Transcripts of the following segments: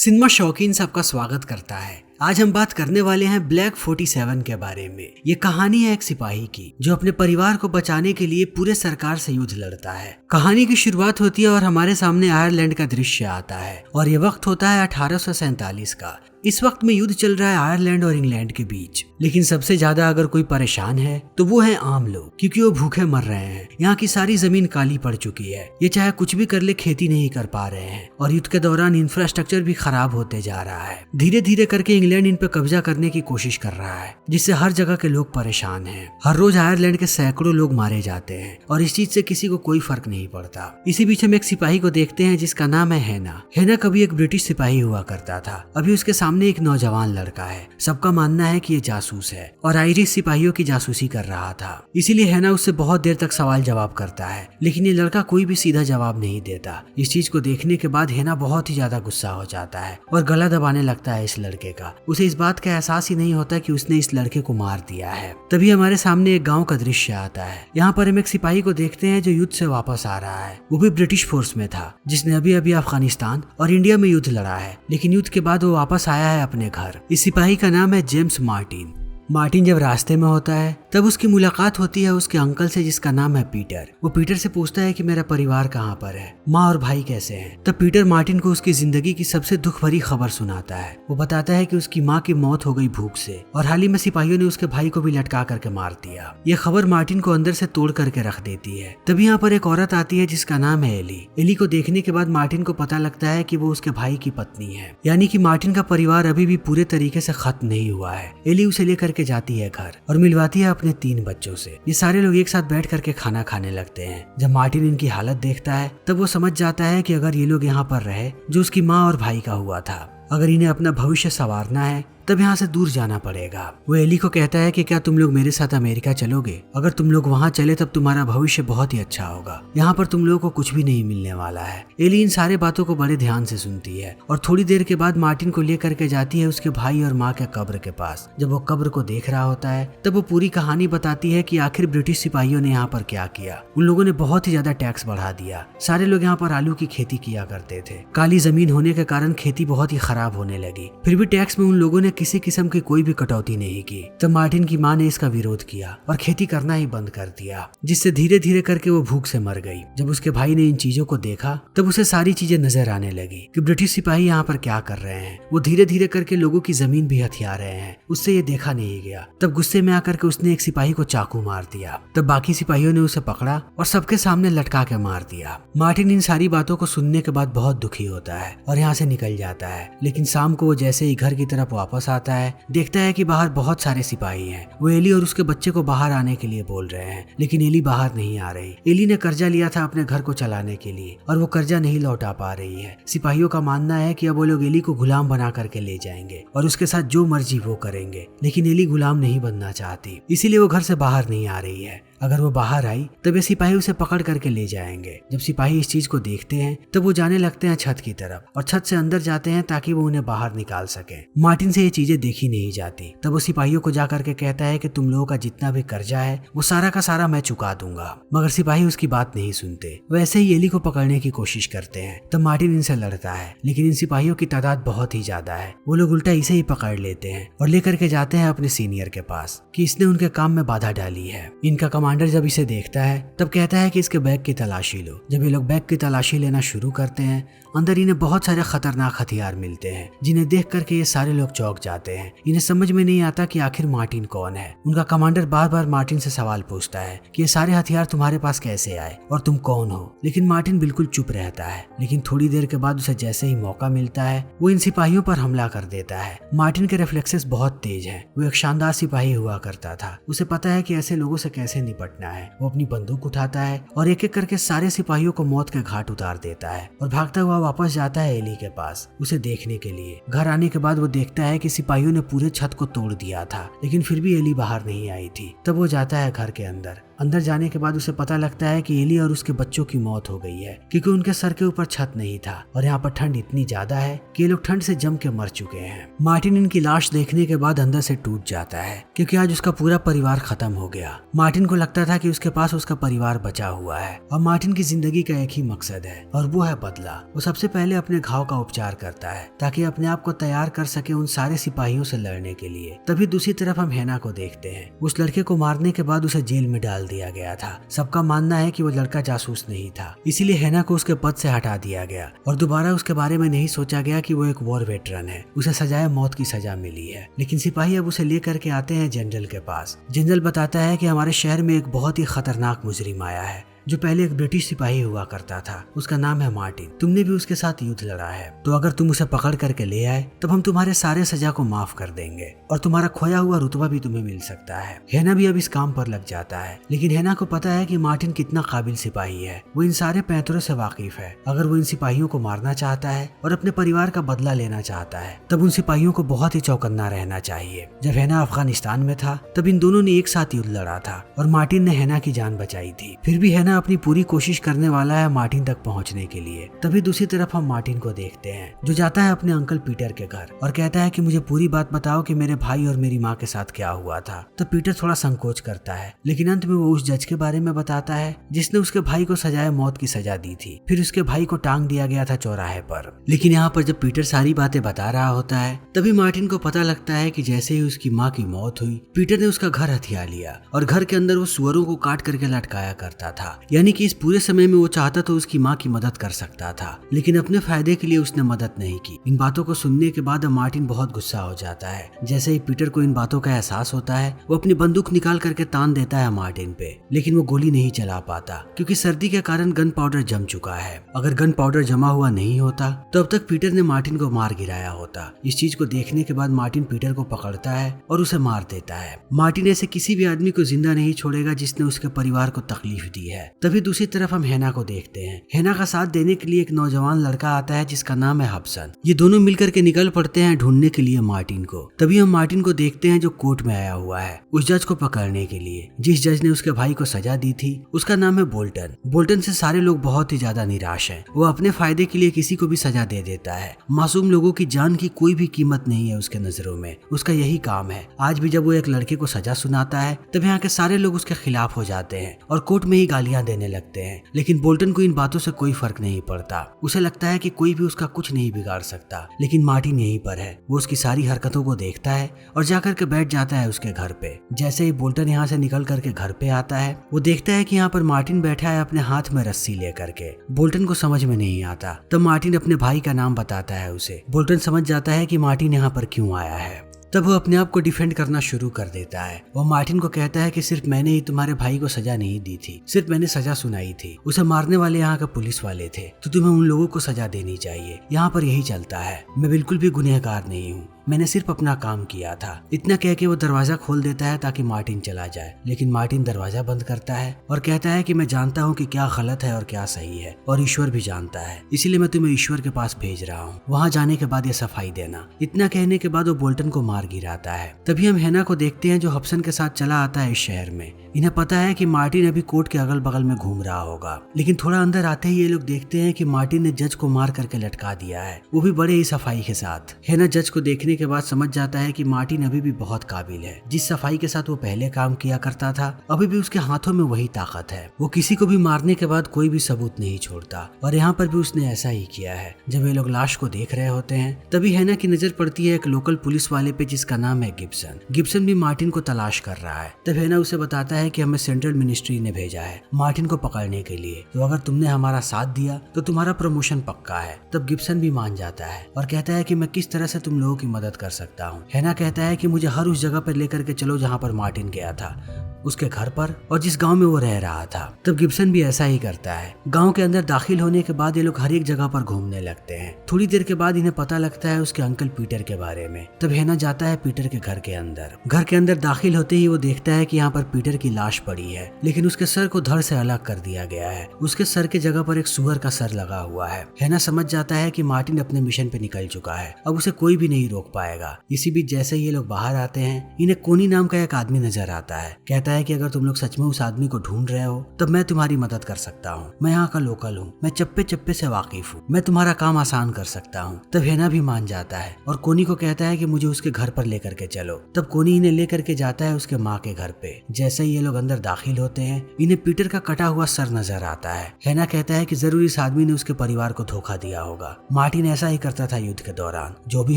Cinema शौकीन सबका स्वागत करता है। आज हम बात करने वाले हैं ब्लैक 47 के बारे में। ये कहानी है एक सिपाही की जो अपने परिवार को बचाने के लिए पूरे सरकार से युद्ध लड़ता है। कहानी की शुरुआत होती है और हमारे सामने आयरलैंड का दृश्य आता है और ये वक्त होता है 1847 का। इस वक्त में युद्ध चल रहा है आयरलैंड और इंग्लैंड के बीच। लेकिन सबसे ज्यादा अगर कोई परेशान है तो वो है आम लोग, क्योंकि वो भूखे मर रहे हैं। यहाँ की सारी जमीन काली पड़ चुकी है। ये चाहे कुछ भी कर ले खेती नहीं कर पा रहे हैं और युद्ध के दौरान इंफ्रास्ट्रक्चर भी खराब होते जा रहा है। धीरे धीरे करके इंग्लैंड इन पे कब्जा करने की कोशिश कर रहा है, जिससे हर जगह के लोग परेशान हैं। हर रोज आयरलैंड के सैकड़ों लोग मारे जाते हैं और इस चीज से किसी को कोई फर्क नहीं पड़ता। इसी बीच हम एक सिपाही को देखते हैं जिसका नाम है हैना। हैना कभी एक ब्रिटिश सिपाही हुआ करता था। अभी उसके सामने एक नौजवान लड़का है। सबका मानना है कि ये जासूस है और आयरिश सिपाहियों की जासूसी कर रहा था। इसीलिए हैना उससे बहुत देर तक सवाल जवाब करता है, लेकिन ये लड़का कोई भी सीधा जवाब नहीं देता। इस चीज को देखने के बाद हैना बहुत ही ज्यादा गुस्सा हो जाता है और गला दबाने लगता है इस लड़के का। उसे इस बात का एहसास ही नहीं होता कि उसने इस लड़के को मार दिया है। तभी हमारे सामने एक गाँव का दृश्य आता है। यहाँ पर हम एक सिपाही को देखते हैं जो युद्ध से वापस आ रहा है। वो भी ब्रिटिश फोर्स में था, जिसने अभी अभी अफगानिस्तान और इंडिया में युद्ध लड़ा है। लेकिन युद्ध के बाद वो वापस आया है अपने घर। इस सिपाही का नाम है जेम्स मार्टिन। मार्टिन जब रास्ते में होता है तब उसकी मुलाकात होती है उसके अंकल से, जिसका नाम है पीटर। वो पीटर से पूछता है कि मेरा परिवार कहाँ पर है, माँ और भाई कैसे हैं। तब पीटर मार्टिन को उसकी जिंदगी की सबसे दुख भरी खबर सुनाता है। वो बताता है कि उसकी माँ की मौत हो गई भूख से और हाल ही में सिपाहियों ने उसके भाई को भी लटका करके मार दिया। ये खबर मार्टिन को अंदर से तोड़ करके रख देती है। तभी यहाँ पर एक औरत आती है जिसका नाम है एली। एली को देखने के बाद मार्टिन को पता लगता है कि वो उसके भाई की पत्नी है, यानी कि मार्टिन का परिवार अभी भी पूरे तरीके से खत्म नहीं हुआ है। एली उसे लेकर के जाती है घर और मिलवाती है अपने 3 बच्चों से। ये सारे लोग एक साथ बैठ करके खाना खाने लगते हैं। जब मार्टिन इनकी हालत देखता है तब वो समझ जाता है कि अगर ये लोग यहाँ पर रहे जो उसकी माँ और भाई का हुआ था, अगर इन्हें अपना भविष्य संवारना है तब यहाँ से दूर जाना पड़ेगा। वो एली को कहता है कि क्या तुम लोग मेरे साथ अमेरिका चलोगे? अगर तुम लोग वहाँ चले तब तुम्हारा भविष्य बहुत ही अच्छा होगा। यहाँ पर तुम लोगों को कुछ भी नहीं मिलने वाला है। एली इन सारे बातों को बड़े ध्यान से सुनती है और थोड़ी देर के बाद मार्टिन को लेकर के जाती है उसके भाई और माँ के कब्र के पास। जब वो कब्र को देख रहा होता है तब वो पूरी कहानी बताती है कि आखिर ब्रिटिश सिपाहियों ने यहाँ पर क्या किया। उन लोगों ने बहुत ही ज्यादा टैक्स बढ़ा दिया। सारे लोग यहाँ पर आलू की खेती किया करते थे। काली जमीन होने के कारण खेती बहुत ही खराब होने लगी। फिर भी टैक्स में उन लोगों ने किसी किस्म की कोई भी कटौती नहीं की। तब मार्टिन की माँ ने इसका विरोध किया और खेती करना ही बंद कर दिया, जिससे धीरे धीरे करके वो भूख से मर गई। जब उसके भाई ने इन चीजों को देखा तब उसे सारी चीजें नजर आने लगी कि ब्रिटिश सिपाही यहाँ पर क्या कर रहे हैं। वो धीरे धीरे करके लोगों की जमीन भी हथिया रहे हैं। उससे ये देखा नहीं गया। तब गुस्से में आकर के उसने एक सिपाही को चाकू मार दिया। तब बाकी सिपाहियों ने उसे पकड़ा और सबके सामने लटका के मार दिया। मार्टिन इन सारी बातों को सुनने के बाद बहुत दुखी होता है और यहाँ से निकल जाता है। लेकिन शाम को वो जैसे ही घर की तरफ वापस आता है देखता है कि बाहर बहुत सारे सिपाही हैं। वो एली और उसके बच्चे को बाहर आने के लिए बोल रहे हैं, लेकिन एली बाहर नहीं आ रही। एली ने कर्जा लिया था अपने घर को चलाने के लिए और वो कर्जा नहीं लौटा पा रही है। सिपाहियों का मानना है कि अब वो लोग एली को गुलाम बना करके ले जाएंगे और उसके साथ जो मर्जी वो करेंगे, लेकिन एली गुलाम नहीं बनना चाहती, इसीलिए वो घर से बाहर नहीं आ रही है। अगर वो बाहर आई तब ये सिपाही उसे पकड़ करके ले जाएंगे। जब सिपाही इस चीज को देखते हैं तब वो जाने लगते हैं छत की तरफ और छत से अंदर जाते हैं ताकि वो उन्हें बाहर निकाल सके। मार्टिन से ये चीजें देखी नहीं जाती। तब वो सिपाहियों को जा करके कहता है कि तुम लोगों का जितना भी कर्जा है वो सारा का सारा मैं चुका दूंगा, मगर सिपाही उसकी बात नहीं सुनते। वैसे ही एली को पकड़ने की कोशिश करते हैं। तब मार्टिन इनसे लड़ता है, लेकिन इन सिपाहियों की तादाद बहुत ही ज्यादा है। वो लोग उल्टा इसे ही पकड़ लेते हैं और लेकर के जाते हैं अपने सीनियर के पास कि इसने उनके काम में बाधा डाली है। इनका कमांडर जब इसे देखता है तब कहता है कि इसके बैग की तलाशी लो। जब ये लोग बैग की तलाशी लेना शुरू करते हैं अंदर इन्हें बहुत सारे खतरनाक हथियार मिलते हैं, जिन्हें देख करके ये सारे लोग चौंक जाते हैं। इन्हें समझ में नहीं आता कि आखिर मार्टिन कौन है। उनका कमांडर बार बार मार्टिन से सवाल पूछता है कि ये सारे हथियार तुम्हारे पास कैसे आए और तुम कौन हो, लेकिन मार्टिन बिल्कुल चुप रहता है। लेकिन थोड़ी देर के बाद उसे जैसे ही मौका मिलता है वो इन सिपाहियों पर हमला कर देता है। मार्टिन के रिफ्लेक्सेस बहुत तेज है। वो एक शानदार सिपाही हुआ करता था। उसे पता है कि ऐसे लोगों से कैसे निपटना है। वो अपनी बंदूक उठाता है और एक एक करके सारे सिपाहियों को मौत के घाट उतार देता है और भागता हुआ वापस जाता है एली के पास उसे देखने के लिए। घर आने के बाद वो देखता है कि सिपाहियों ने पूरे छत को तोड़ दिया था, लेकिन फिर भी एली बाहर नहीं आई थी। तब वो जाता है घर के अंदर अंदर जाने के बाद उसे पता लगता है कि एली और उसके बच्चों की मौत हो गई है क्योंकि उनके सर के ऊपर छत नहीं था और यहाँ पर ठंड इतनी ज्यादा है कि ये लोग ठंड से जम के मर चुके हैं। मार्टिन इनकी लाश देखने के बाद अंदर से टूट जाता है क्योंकि आज उसका पूरा परिवार खत्म हो गया। मार्टिन को लगता था कि उसके पास उसका परिवार बचा हुआ है और मार्टिन की जिंदगी का एक ही मकसद है और वो है बदला। वो सबसे पहले अपने घाव का उपचार करता है ताकि अपने आप को तैयार कर सके उन सारे सिपाहियों से लड़ने के लिए। तभी दूसरी तरफ हम हैना को देखते हैं। उस लड़के को मारने के बाद उसे जेल में डाल दिया गया था। सबका मानना है कि वो लड़का जासूस नहीं था, इसीलिए हैना को उसके पद से हटा दिया गया और दोबारा उसके बारे में नहीं सोचा गया कि वो एक वॉर वेटरन है। उसे सजाए मौत की सजा मिली है। लेकिन सिपाही अब उसे लेकर के आते हैं जनरल के पास। जनरल बताता है कि हमारे शहर में एक बहुत ही खतरनाक मुजरिम आया है जो पहले एक ब्रिटिश सिपाही हुआ करता था। उसका नाम है मार्टिन। तुमने भी उसके साथ युद्ध लड़ा है, तो अगर तुम उसे पकड़ करके ले आए तब हम तुम्हारे सारे सजा को माफ कर देंगे और तुम्हारा खोया हुआ रुतबा भी तुम्हें मिल सकता है। हैना भी अब इस काम पर लग जाता है, लेकिन हैना को पता है कि मार्टिन कितना काबिल सिपाही है। वो इन सारे पैंतरों से वाकिफ है। अगर वो इन सिपाहियों को मारना चाहता है और अपने परिवार का बदला लेना चाहता है तब उन सिपाहियों को बहुत ही चौकन्ना रहना चाहिए। जब हैना अफगानिस्तान में था तब इन दोनों ने एक साथ युद्ध लड़ा था और मार्टिन ने हैना की जान बचाई थी। फिर भी हैना अपनी पूरी कोशिश करने वाला है मार्टिन तक पहुंचने के लिए। तभी दूसरी तरफ हम मार्टिन को देखते हैं जो जाता है अपने अंकल पीटर के घर और कहता है कि मुझे पूरी बात बताओ कि मेरे भाई और मेरी माँ के साथ क्या हुआ था। तब पीटर थोड़ा संकोच करता है, लेकिन अंत में वो उस जज के बारे में बताता है जिसने उसके भाई को सजाए मौत की सजा दी थी। फिर उसके भाई को टांग दिया गया था चौराहे पर। लेकिन यहाँ पर जब पीटर सारी बातें बता रहा होता है तभी मार्टिन को पता लगता है कि जैसे ही उसकी माँ की मौत हुई पीटर ने उसका घर हथिया लिया और घर के अंदर वो सुअरों को काट करके लटकाया करता था। यानी कि इस पूरे समय में वो चाहता तो उसकी माँ की मदद कर सकता था, लेकिन अपने फायदे के लिए उसने मदद नहीं की। इन बातों को सुनने के बाद मार्टिन बहुत गुस्सा हो जाता है। जैसे ही पीटर को इन बातों का एहसास होता है वो अपनी बंदूक निकाल करके तान देता है मार्टिन पे, लेकिन वो गोली नहीं चला पाता क्योंकि सर्दी के कारण गन पाउडर जम चुका है। अगर गन पाउडर जमा हुआ नहीं होता तो अब तक पीटर ने मार्टिन को मार गिराया होता। इस चीज को देखने के बाद मार्टिन पीटर को पकड़ता है और उसे मार देता है। मार्टिन ऐसे किसी भी आदमी को जिंदा नहीं छोड़ेगा जिसने उसके परिवार को तकलीफ दी है। तभी दूसरी तरफ हम हैना को देखते हैं। हैना का साथ देने के लिए एक नौजवान लड़का आता है जिसका नाम है हब्सन। ये दोनों मिलकर के निकल पड़ते हैं ढूंढने के लिए मार्टिन को। तभी हम मार्टिन को देखते हैं जो कोर्ट में आया हुआ है उस जज को पकड़ने के लिए जिस जज ने उसके भाई को सजा दी थी। उसका नाम है बोल्टन। बोल्टन से सारे लोग बहुत ही ज्यादा निराश हैं। वो अपने फायदे के लिए किसी को भी सजा दे देता है। मासूम लोगों की जान की कोई भी कीमत नहीं है उसके नजरों में। उसका यही काम है। आज भी जब वो एक लड़के को सजा सुनाता है तब यहाँ के सारे लोग उसके खिलाफ हो जाते हैं और कोर्ट में ही गालियां देने लगते हैं। लेकिन बोल्टन को इन बातों से कोई फर्क नहीं पड़ता। उसे लगता है कि कोई भी उसका कुछ नहीं बिगाड़ सकता। लेकिन मार्टिन यहीं पर है। वो उसकी सारी हरकतों को देखता है और जाकर के बैठ जाता है उसके घर पे। जैसे ही बोल्टन यहाँ से निकल करके घर पे आता है वो देखता है कि यहाँ पर मार्टिन बैठा है अपने हाथ में रस्सी लेकर के। बोल्टन को समझ में नहीं आता। तब मार्टिन अपने भाई का नाम बताता है उसे। बोल्टन समझ जाता है कि मार्टिन यहाँ पर क्यों आया है। तब वो अपने आप को डिफेंड करना शुरू कर देता है। वो मार्टिन को कहता है कि सिर्फ मैंने ही तुम्हारे भाई को सजा नहीं दी थी, सिर्फ मैंने सजा सुनाई थी। उसे मारने वाले यहाँ के पुलिस वाले थे, तो तुम्हें उन लोगों को सजा देनी चाहिए। यहाँ पर यही चलता है। मैं बिल्कुल भी गुनहगार नहीं हूँ, मैंने सिर्फ अपना काम किया था। इतना कह के वो दरवाजा खोल देता है ताकि मार्टिन चला जाए, लेकिन मार्टिन दरवाजा बंद करता है और कहता है कि मैं जानता हूँ कि क्या गलत है और क्या सही है, और ईश्वर भी जानता है, इसीलिए मैं तुम्हें ईश्वर के पास भेज रहा हूँ। वहाँ जाने के बाद ये सफाई देना। इतना कहने के बाद वो बोल्टन को मार गिराता है। तभी हम हैना को देखते हैं जो हब्सन के साथ चला आता है इस शहर में। इन्हें पता है कि मार्टिन अभी कोर्ट के अगल बगल में घूम रहा होगा, लेकिन थोड़ा अंदर आते ही ये लोग देखते हैं कि मार्टिन ने जज को मार करके लटका दिया है, वो भी बड़े ही सफाई के साथ। हैना जज को देखने के बाद समझ जाता है कि मार्टिन अभी भी बहुत काबिल है। जिस सफाई के साथ वो पहले काम किया करता था अभी भी उसके हाथों में वही ताकत है। वो किसी को भी मारने के बाद कोई भी सबूत नहीं छोड़ता, और यहाँ पर भी उसने ऐसा ही किया है। जब ये लोग लाश को देख रहे होते हैं तभी हैना की नजर पड़ती है एक लोकल पुलिस वाले पे जिसका नाम है गिब्सन। गिब्सन भी मार्टिन को तलाश कर रहा है। तब हैना उसे बताता है कि हमें सेंट्रल मिनिस्ट्री ने भेजा है मार्टिन को पकड़ने के लिए, तो अगर तुमने हमारा साथ दिया तो तुम्हारा प्रमोशन पक्का है। तब गिब्सन भी मान जाता है और कहता है कि मैं किस तरह से तुम लोगों की मदद कर सकता हूँ। हैना कहता है कि मुझे हर उस जगह पर लेकर के चलो जहाँ पर मार्टिन गया था, उसके घर पर और जिस गांव में वो रह रहा था। तब गिब्सन भी ऐसा ही करता है। गांव के अंदर दाखिल होने के बाद ये लोग हर एक जगह पर घूमने लगते हैं। थोड़ी देर के बाद इन्हें पता लगता है उसके अंकल पीटर के बारे में। तब हैना जाता है पीटर के घर के अंदर। घर के अंदर दाखिल होते ही वो देखता है कि यहाँ पर पीटर की लाश पड़ी है, लेकिन उसके सर को धड़ से अलग कर दिया गया है। उसके सर के जगह पर एक सुअर का सर लगा हुआ है। हैना समझ जाता है कि मार्टिन अपने मिशन पे निकल चुका है, अब उसे कोई भी नहीं रोक पाएगा। इसी बीच जैसे ही ये लोग बाहर आते हैं, इन्हें कोनी नाम का एक आदमी नजर आता है। कहता है कि अगर तुम लोग सच में उस आदमी को ढूंढ रहे हो तब मैं तुम्हारी मदद कर सकता हूँ। मैं यहाँ का लोकल हूँ, मैं चप्पे चप्पे से वाकिफ हूँ, मैं तुम्हारा काम आसान कर सकता हूँ। तब हेना भी मान जाता है और कोनी को कहता है कि मुझे उसके घर पर लेकर के चलो। तब कोनी इन्हें लेकर के जाता है उसके माँ के घर पे। जैसे ही ये लोग अंदर दाखिल होते हैं, इन्हें पीटर का कटा हुआ सर नजर आता है। हेना कहता है कि जरूर इस आदमी ने उसके परिवार को धोखा दिया होगा। मार्टिन ऐसा ही करता था युद्ध के दौरान, जो भी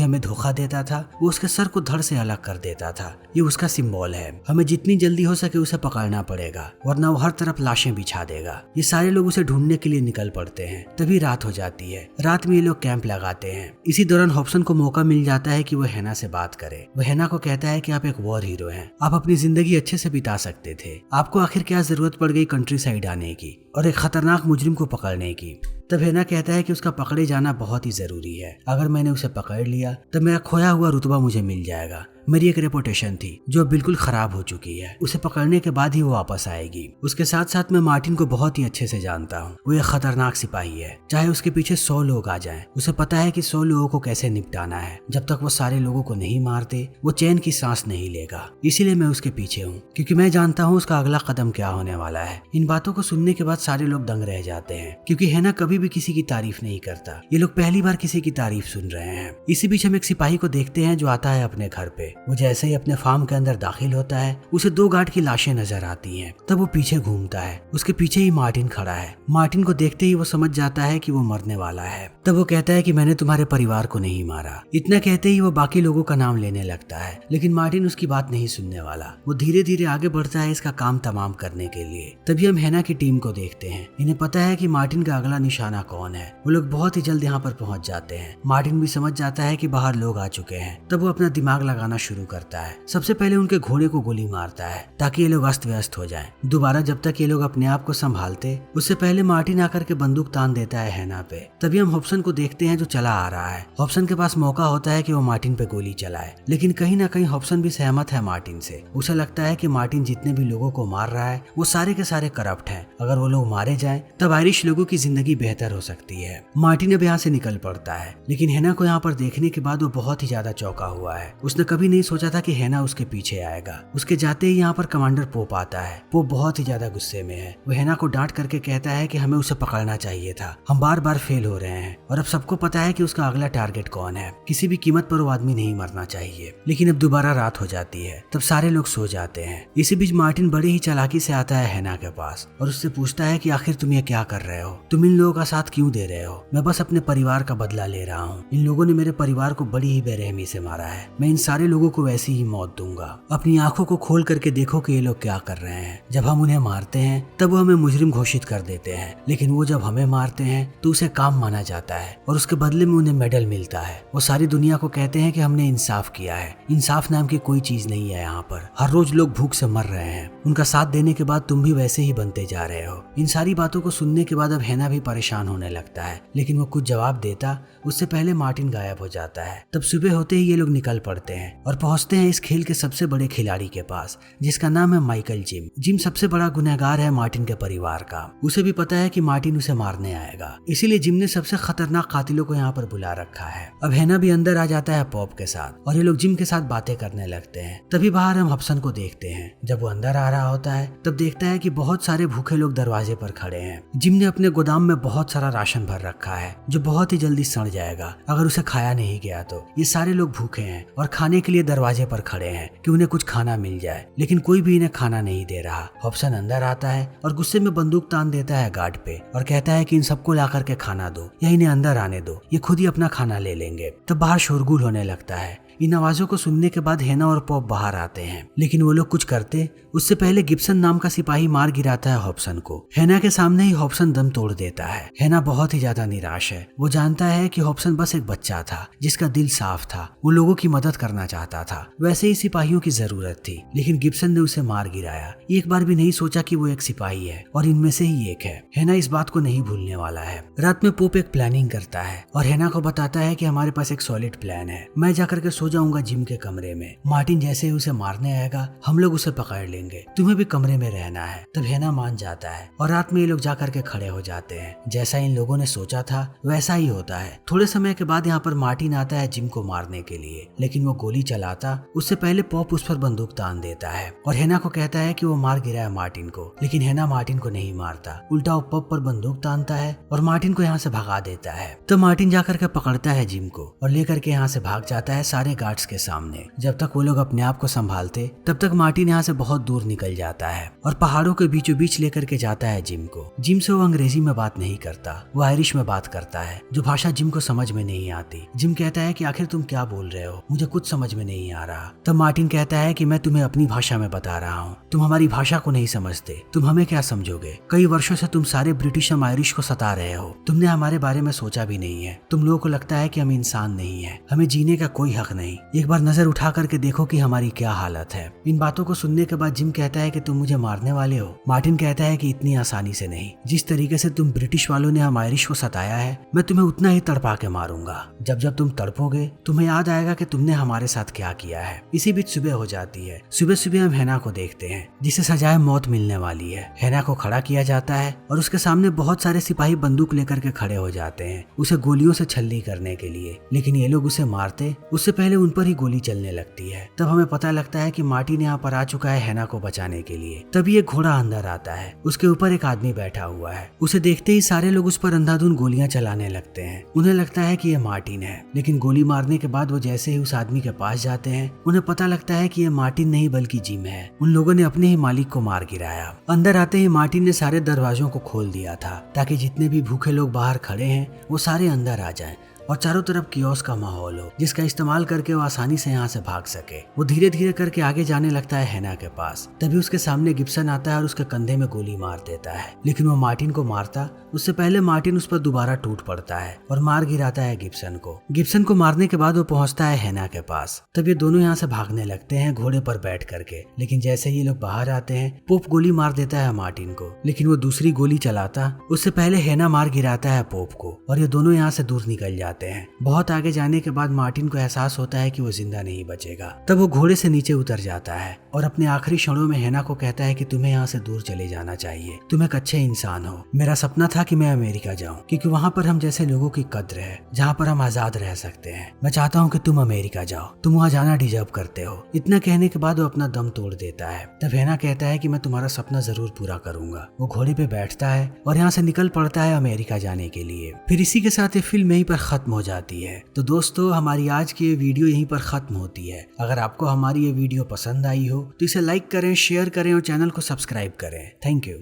हमें धोखा देता था वो उसके सर को धड़ से अलग कर देता था। ये उसका सिंबल है। हमें जितनी जल्दी हो सके उसे पकड़ना पड़ेगा, वरना वो हर तरफ लाशें बिछा देगा। ये सारे लोग उसे ढूंढने के लिए निकल पड़ते हैं। तभी रात हो जाती है। रात में ये लोग कैंप लगाते हैं। इसी दौरान हॉब्सन को मौका मिल जाता है कि वो हेना से बात करे। वो हेना को कहता है कि आप एक वॉर हीरो हैं, आप अपनी जिंदगी अच्छे से बिता सकते थे, आपको आखिर क्या जरूरत पड़ गई कंट्री साइड आने की और एक खतरनाक मुजरिम को पकड़ने की। तब हेना कहता है कि उसका पकड़े जाना बहुत ही जरूरी है। अगर मैंने उसे पकड़ लिया तब मेरा खोया हुआ रुतबा मुझे मिल जाएगा। मेरी एक रेपुटेशन थी जो बिल्कुल खराब हो चुकी है, उसे पकड़ने के बाद ही वो वापस आएगी। उसके साथ साथ मैं मार्टिन को बहुत ही अच्छे से जानता हूँ। वो एक खतरनाक सिपाही है, चाहे उसके पीछे 100 लोग आ जाएं, उसे पता है कि 100 लोगों को कैसे निपटाना है। जब तक वो सारे लोगों को नहीं मारते वो चैन की सांस नहीं लेगा। इसीलिए मैं उसके पीछे हूँ, क्योंकि मैं जानता हूँ उसका अगला कदम क्या होने वाला है। इन बातों को सुनने के बाद सारे लोग दंग रह जाते हैं, क्योंकि हेना कभी भी किसी की तारीफ नहीं करता। ये लोग पहली बार किसी की तारीफ सुन रहे हैं। इसी बीच हम एक सिपाही को देखते हैं जो आता है अपने घर पे। वो जैसे ही अपने फार्म के अंदर दाखिल होता है, उसे 2 गार्ड की लाशें नजर आती हैं। तब वो पीछे घूमता है, उसके पीछे ही मार्टिन खड़ा है। मार्टिन को देखते ही वो समझ जाता है कि वो मरने वाला है। तब वो कहता है कि मैंने तुम्हारे परिवार को नहीं मारा। इतना कहते ही वो बाकी लोगों का नाम लेने लगता है, लेकिन मार्टिन उसकी बात नहीं सुनने वाला। वो धीरे धीरे आगे बढ़ता है इसका काम तमाम करने के लिए। तभी हम हेना की टीम को देखते हैं। इन्हें पता है कि मार्टिन का अगला निशाना कौन है। वो लोग बहुत ही जल्द यहाँ पर पहुंच जाते हैं। मार्टिन भी समझ जाता है कि बाहर लोग आ चुके हैं। तब वो अपना दिमाग लगाना शुरू करता है। सबसे पहले उनके घोड़े को गोली मारता है ताकि ये लोग अस्त व्यस्त हो जाएं। दोबारा जब तक ये लोग अपने आप को संभालते, उससे पहले मार्टिन आकर के बंदूक तान देता है हेना पे। तभी हम हॉब्सन को देखते हैं जो चला आ रहा है। हॉब्सन के पास मौका होता है कि वो मार्टिन पे गोली चलाए, लेकिन कहीं ना कहीं हॉब्सन भी सहमत है मार्टिन से। उसे लगता है कि मार्टिन जितने भी लोगों को मार रहा है वो सारे के सारे करप्ट हैं। अगर वो लोग मारे जाएं तब आयरिश लोगों की जिंदगी बेहतर हो सकती है। मार्टिन अब यहाँ से निकल पड़ता है, लेकिन हेना को यहाँ पर देखने के बाद वो बहुत ही ज्यादा चौंका हुआ है। उसने कभी नहीं सोचा था कि हेना उसके पीछे आएगा। उसके जाते ही यहाँ पर कमांडर पोप आता है। पोप बहुत ही ज्यादा गुस्से में है। वो हेना को डांट करके कहता है कि हमें उसे पकड़ना चाहिए था, हम बार बार फेल हो रहे हैं और अब सबको पता है कि उसका अगला टारगेट कौन है। किसी भी कीमत पर वो आदमी नहीं मरना चाहिए। लेकिन अब दोबारा रात हो जाती है। तब सारे लोग सो जाते हैं। इसी बीच मार्टिन बड़ी ही चालाकी से आता है हेना के पास और उससे पूछता है कि आखिर तुम ये क्या कर रहे हो, तुम इन लोगों का साथ क्यों दे रहे हो। मैं बस अपने परिवार का बदला ले रहा हूँ। इन लोगों ने मेरे परिवार को बड़ी ही बेरहमी से मारा है। मैं इन सारे लोगों को वैसी ही मौत दूंगा। अपनी आंखों को खोल करके देखो कि ये लोग क्या कर रहे हैं। जब हम उन्हें मारते हैं तब वो हमें मुजरिम घोषित कर देते हैं, लेकिन वो जब हमें मारते हैं तो उसे काम माना जाता है और उसके बदले में उन्हें मेडल मिलता है। वो सारी दुनिया को कहते हैं कि हमने इंसाफ किया है। इंसाफ नाम की कोई चीज नहीं है यहाँ पर। हर रोज लोग भूख से मर रहे हैं। उनका साथ देने के बाद तुम भी वैसे ही बनते जा रहे हो। इन सारी बातों को सुनने के बाद अब हेना भी परेशान होने लगता है, लेकिन वो कुछ जवाब देता उससे पहले मार्टिन गायब हो जाता है। तब सुबह होते ही ये लोग निकल पड़ते हैं और पहुंचते हैं इस खेल के सबसे बड़े खिलाड़ी के पास, जिसका नाम है माइकल जिम। जिम सबसे बड़ा गुनहगार है मार्टिन के परिवार का। उसे भी पता है कि मार्टिन उसे मारने आएगा, इसीलिए जिम ने सबसे खतरनाक कातिलों को यहाँ पर बुला रखा है। अब हेना भी अंदर आ जाता है पॉप के साथ और ये लोग जिम के साथ बातें करने लगते हैं। तभी बाहर हम हॉब्सन को देखते हैं। जब वो अंदर आ रहा होता है तब देखता है कि बहुत सारे भूखे लोग दरवाजे पर खड़े हैं। जिम ने अपने गोदाम में बहुत सारा राशन भर रखा है जो बहुत ही जल्दी सड़ जाएगा अगर उसे खाया नहीं गया तो। ये सारे लोग भूखे हैं और खाने के लिए दरवाजे पर खड़े हैं कि उन्हें कुछ खाना मिल जाए, लेकिन कोई भी इन्हें खाना नहीं दे रहा। हॉब्सन अंदर आता है और गुस्से में बंदूक तान देता है गार्ड पे और कहता है कि इन सबको ला करके खाना दो या इन्हें अंदर आने दो, ये खुद ही अपना खाना ले लेंगे। तब बाहर शोरगुल होने लगता है। इन आवाजों को सुनने के बाद हेना और पॉप बाहर आते हैं, लेकिन वो लोग कुछ करते उससे पहले गिब्सन नाम का सिपाही मार गिराता है हॉब्सन को। हेना के सामने ही हॉब्सन दम तोड़ देता है। हेना बहुत ही ज्यादा निराश है। वो जानता है कि हॉब्सन बस एक बच्चा था जिसका दिल साफ था, वो लोगों की मदद करना चाहता था। वैसे ही सिपाहियों की जरूरत थी, लेकिन गिब्सन ने उसे मार गिराया। एक बार भी नहीं सोचा कि वो एक सिपाही है और इनमें से ही एक है। हेना इस बात को नहीं भूलने वाला है। रात में पोप एक प्लानिंग करता है और हेना को बताता है कि हमारे पास एक सॉलिड प्लान है। मैं जाकर के सो जाऊंगा जिम के कमरे में। मार्टिन जैसे ही उसे मारने आएगा हम लोग उसे पकड़ लेंगे, तुम्हें भी कमरे में रहना है। तब हेना मान जाता है और रात में ये लोग जा करके खड़े हो जाते हैं। जैसा इन लोगों ने सोचा था वैसा ही होता है। थोड़े समय के बाद यहाँ पर मार्टिन आता है जिम को मारने के लिए, लेकिन वो गोली चलाता उससे पहले पॉप उस पर बंदूक तान देता है और हेना को कहता है कि वो मार गिरा है मार्टिन को, लेकिन हेना मार्टिन को नहीं मारता, उल्टा वो पॉप पर बंदूक तानता है और मार्टिन को यहाँ से भगा देता है। तो मार्टिन जाकर के पकड़ता है जिम को और लेकर के यहाँ से भाग जाता है सारे गार्ड्स के सामने। जब तक वो लोग अपने आप को संभालते तब तक मार्टिन यहाँ से बहुत दूर निकल जाता है और पहाड़ों के बीचों बीच लेकर के जाता है जिम को। जिम से वो अंग्रेजी में बात नहीं करता, वो आयरिश में बात करता है, जो भाषा जिम को समझ में नहीं आती। जिम कहता है कि आखिर तुम क्या बोल रहे हो, मुझे कुछ समझ में नहीं आ रहा। तब मार्टिन कहता है कि मैं तुम्हें अपनी भाषा में बता रहा हूँ, तुम हमारी भाषा को नहीं समझते, तुम हमें क्या समझोगे। कई वर्षों से तुम सारे ब्रिटिश और आयरिश को सता रहे हो, तुमने हमारे बारे में सोचा भी नहीं है। तुम लोगों को लगता है कि हम इंसान नहीं है, हमें जीने का कोई हक नहीं। एक बार नजर उठा करके देखो कि हमारी क्या हालत है। इन बातों को सुनने के बाद जिम कहता है कि तुम मुझे मारने वाले हो। मार्टिन कहता है कि इतनी आसानी से नहीं, जिस तरीके से तुम ब्रिटिश वालों ने हम आयरिश को सताया है मैं तुम्हें उतना ही तड़पा के मारूंगा। जब जब तुम तड़पोगे तुम्हें याद आएगा कि तुमने हमारे साथ क्या किया है। इसी बीच सुबह हो जाती है। सुबह सुबह हम हेना को देखते हैं जिसे सजाए मौत मिलने वाली है। हेना को खड़ा किया जाता है और उसके सामने बहुत सारे सिपाही बंदूक लेकर के खड़े हो जाते हैं उसे गोलियों से छल्ली करने के लिए, लेकिन ये लोग उसे मारते उससे पहले उन पर ही गोली चलने लगती है। तब हमें पता लगता है कि मार्टिन यहाँ पर आ चुका है हेना को बचाने के लिए। तभी एक घोड़ा अंदर आता है, उसके ऊपर एक आदमी बैठा हुआ है। उसे देखते ही सारे लोग उस पर अंधाधुंध गोलियां चलाने लगते हैं। उन्हें लगता है कि ये मार्टिन है, लेकिन गोली मारने के बाद वो जैसे ही उस आदमी के पास जाते हैं उन्हें पता लगता है कि ये मार्टिन नहीं बल्कि जिम है। उन लोगों ने अपने ही मालिक को मार गिराया। अंदर आते ही मार्टिन ने सारे दरवाजों को खोल दिया था ताकि जितने भी भूखे लोग बाहर खड़े हैं वो सारे अंदर आ जाएं और चारों तरफ कियोस्क का माहौल हो जिसका इस्तेमाल करके वो आसानी से यहाँ से भाग सके। वो धीरे धीरे करके आगे जाने लगता है हेना के पास। तभी उसके सामने गिब्सन आता है और उसके कंधे में गोली मार देता है, लेकिन वो मार्टिन को मारता उससे पहले मार्टिन उस पर दोबारा टूट पड़ता है और मार गिराता है गिब्सन को। गिब्सन को मारने के बाद वो पहुंचता है हेना के पास। तब ये दोनों यहाँ से भागने लगते हैं घोड़े पर बैठ करके, लेकिन जैसे ही ये लोग बाहर आते हैं पोप गोली मार देता है मार्टिन को, लेकिन वो दूसरी गोली चलाता उससे पहले हेना मार गिराता है पोप को और ये दोनों यहाँ से दूर निकल जाते हैं। बहुत आगे जाने के बाद मार्टिन को एहसास होता है कि वो जिंदा नहीं बचेगा। तब वो घोड़े से नीचे उतर जाता है और अपने आखिरी क्षणों में हेना को कहता है कि तुम्हें यहाँ से दूर चले जाना चाहिए, तुम एक अच्छे इंसान हो। मेरा सपना था कि मैं अमेरिका जाऊँ क्योंकि वहाँ पर हम जैसे लोगों की कद्र है, जहाँ पर हम आजाद रह सकते हैं। मैं चाहता हूँ कि तुम अमेरिका जाओ, तुम वहाँ जाना डिजर्व करते हो। इतना कहने के बाद वो अपना दम तोड़ देता है। तब हेना कहता है कि मैं तुम्हारा सपना जरूर पूरा करूंगा। वो घोड़े पे बैठता है और यहाँ से निकल पड़ता है अमेरिका जाने के लिए। फिर इसी के साथ ये फिल्म यहीं पर खत्म हो जाती है। तो दोस्तों हमारी आज की ये वीडियो यहीं पर खत्म होती है। अगर आपको हमारी ये वीडियो पसंद आई हो तो इसे लाइक करें, शेयर करें और चैनल को सब्सक्राइब करें। Thank you.